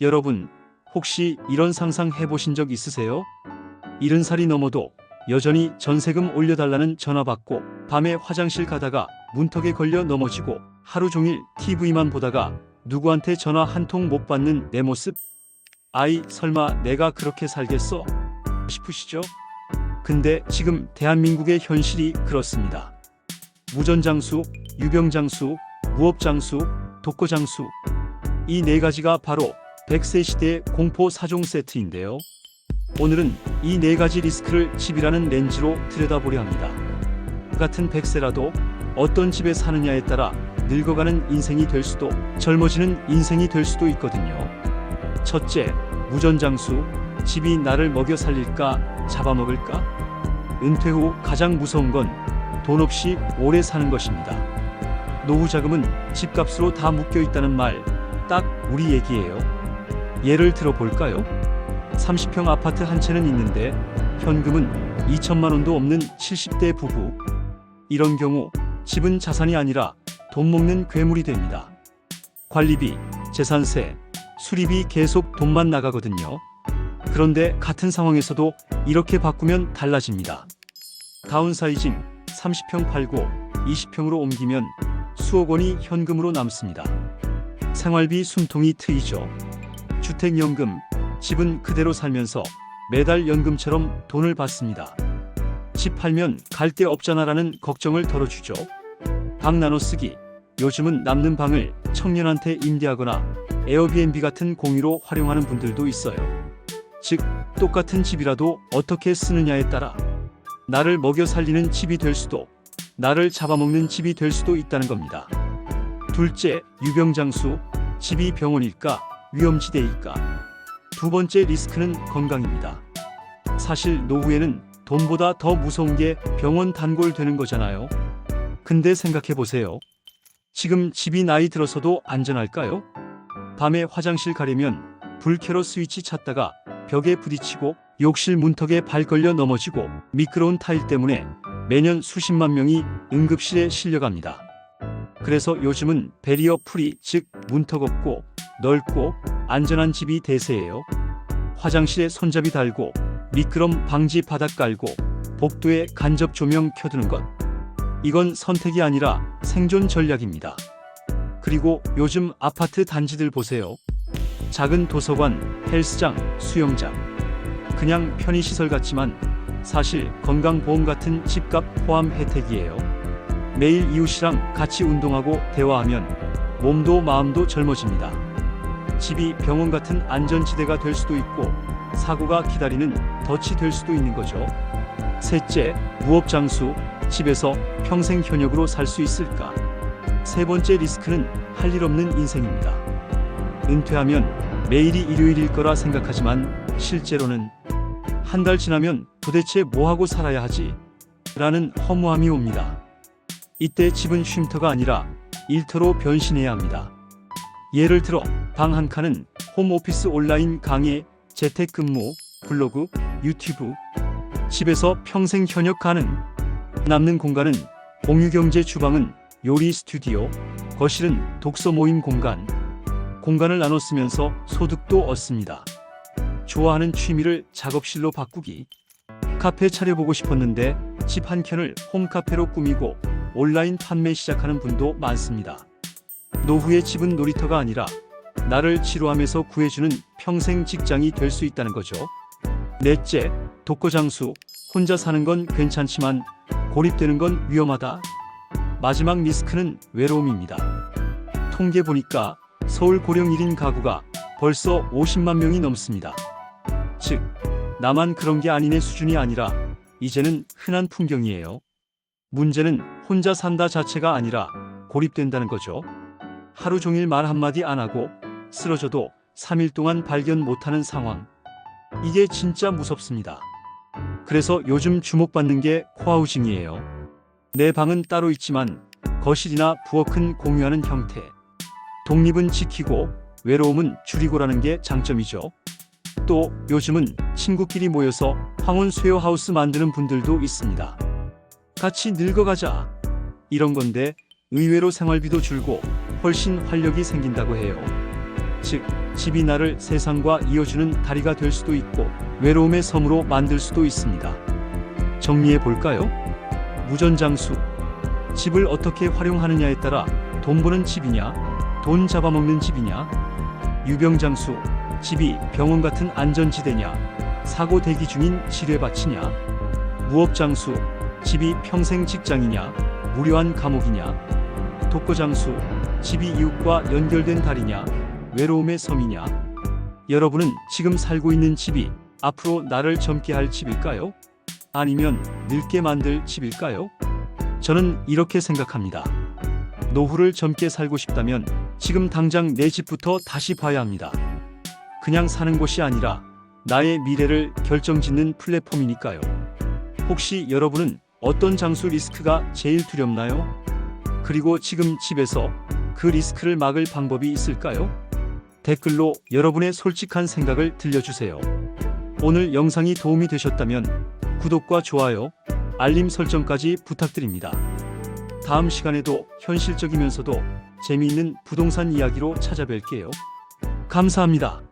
여러분, 혹시 이런 상상 해보신 적 있으세요? 70살이 넘어도 여전히 전세금 올려달라는 전화 받고 밤에 화장실 가다가 문턱에 걸려 넘어지고 하루 종일 TV만 보다가 누구한테 전화 한 통 못 받는 내 모습? 아이, 설마 내가 그렇게 살겠어? 싶으시죠? 근데 지금 대한민국의 현실이 그렇습니다. 무전장수, 유병장수, 무업장수, 독거장수. 이 네 가지가 바로 100세 시대의 공포 4종 세트인데요. 오늘은 이 네 가지 리스크를 집이라는 렌즈로 들여다보려 합니다. 같은 100세라도 어떤 집에 사느냐에 따라 늙어가는 인생이 될 수도 젊어지는 인생이 될 수도 있거든요. 첫째, 무전장수. 집이 나를 먹여 살릴까 잡아먹을까? 은퇴 후 가장 무서운 건 돈 없이 오래 사는 것입니다. 노후 자금은 집값으로 다 묶여 있다는 말, 딱 우리 얘기예요. 예를 들어 볼까요? 30평 아파트 한 채는 있는데 현금은 2천만 원도 없는 70대 부부. 이런 경우 집은 자산이 아니라 돈 먹는 괴물이 됩니다. 관리비, 재산세, 수리비 계속 돈만 나가거든요. 그런데 같은 상황에서도 이렇게 바꾸면 달라집니다. 다운사이징, 30평 팔고 20평으로 옮기면 수억 원이 현금으로 남습니다. 생활비 숨통이 트이죠. 주택연금, 집은 그대로 살면서 매달 연금처럼 돈을 받습니다. 집 팔면 갈 데 없잖아라는 걱정을 덜어주죠. 방 나눠 쓰기, 요즘은 남는 방을 청년한테 임대하거나 에어비앤비 같은 공유로 활용하는 분들도 있어요. 즉, 똑같은 집이라도 어떻게 쓰느냐에 따라 나를 먹여 살리는 집이 될 수도 나를 잡아먹는 집이 될 수도 있다는 겁니다. 둘째, 유병장수. 집이 병원일까 위험지대일까? 두 번째 리스크는 건강입니다. 사실 노후에는 돈보다 더 무서운 게 병원 단골 되는 거잖아요. 근데 생각해 보세요. 지금 집이 나이 들어서도 안전할까요? 밤에 화장실 가려면 불 켜러 스위치 찾다가 벽에 부딪히고 욕실 문턱에 발 걸려 넘어지고 미끄러운 타일 때문에 매년 수십만 명이 응급실에 실려갑니다. 그래서 요즘은 베리어 프리, 즉 문턱 없고 넓고 안전한 집이 대세예요. 화장실에 손잡이 달고 미끄럼 방지 바닥 깔고 복도에 간접 조명 켜두는 것. 이건 선택이 아니라 생존 전략입니다. 그리고 요즘 아파트 단지들 보세요. 작은 도서관, 헬스장, 수영장. 그냥 편의시설 같지만 사실 건강보험 같은 집값 포함 혜택이에요. 매일 이웃이랑 같이 운동하고 대화하면 몸도 마음도 젊어집니다. 집이 병원 같은 안전지대가 될 수도 있고 사고가 기다리는 덫이 될 수도 있는 거죠. 셋째, 무업장수. 집에서 평생 현역으로 살 수 있을까? 세 번째 리스크는 할 일 없는 인생입니다. 은퇴하면 매일이 일요일일 거라 생각하지만 실제로는 한 달 지나면 도대체 뭐하고 살아야 하지? 라는 허무함이 옵니다. 이때 집은 쉼터가 아니라 일터로 변신해야 합니다. 예를 들어 방 한 칸은 홈오피스 온라인 강의, 재택근무, 블로그, 유튜브. 집에서 평생 현역 가능. 남는 공간은 공유경제, 주방은 요리 스튜디오, 거실은 독서 모임 공간. 공간을 나눠 쓰면서 소득도 얻습니다. 좋아하는 취미를 작업실로 바꾸기. 카페 차려보고 싶었는데 집 한 켠을 홈카페로 꾸미고 온라인 판매 시작하는 분도 많습니다. 노후의 집은 놀이터가 아니라 나를 치료하면서 구해주는 평생 직장이 될 수 있다는 거죠. 넷째, 독거장수. 혼자 사는 건 괜찮지만 고립되는 건 위험하다. 마지막 리스크는 외로움입니다. 통계 보니까 서울 고령 1인 가구가 벌써 50만 명이 넘습니다. 즉, 나만 그런 게 아니네 수준이 아니라 이제는 흔한 풍경이에요. 문제는 혼자 산다 자체가 아니라 고립된다는 거죠. 하루 종일 말 한마디 안 하고 쓰러져도 3일 동안 발견 못하는 상황. 이게 진짜 무섭습니다. 그래서 요즘 주목받는 게 코하우징이에요. 내 방은 따로 있지만 거실이나 부엌은 공유하는 형태. 독립은 지키고 외로움은 줄이고라는 게 장점이죠. 또 요즘은 친구끼리 모여서 황혼 쉐어하우스 만드는 분들도 있습니다. 같이 늙어가자. 이런 건데 의외로 생활비도 줄고 훨씬 활력이 생긴다고 해요. 즉, 집이 나를 세상과 이어주는 다리가 될 수도 있고 외로움의 섬으로 만들 수도 있습니다. 정리해 볼까요? 무전장수. 집을 어떻게 활용하느냐에 따라 돈 버는 집이냐, 돈 잡아먹는 집이냐. 유병장수. 집이 병원 같은 안전지대냐, 사고 대기 중인 지뢰밭이냐. 무업장수. 집이 평생 직장이냐, 무료한 감옥이냐. 독거장수. 집이 이웃과 연결된 다리냐, 외로움의 섬이냐. 여러분은 지금 살고 있는 집이 앞으로 나를 젊게 할 집일까요? 아니면 늙게 만들 집일까요? 저는 이렇게 생각합니다. 노후를 젊게 살고 싶다면 지금 당장 내 집부터 다시 봐야 합니다. 그냥 사는 곳이 아니라 나의 미래를 결정짓는 플랫폼이니까요. 혹시 여러분은 어떤 장수 리스크가 제일 두렵나요? 그리고 지금 집에서 그 리스크를 막을 방법이 있을까요? 댓글로 여러분의 솔직한 생각을 들려주세요. 오늘 영상이 도움이 되셨다면 구독과 좋아요, 알림 설정까지 부탁드립니다. 다음 시간에도 현실적이면서도 재미있는 부동산 이야기로 찾아뵐게요. 감사합니다.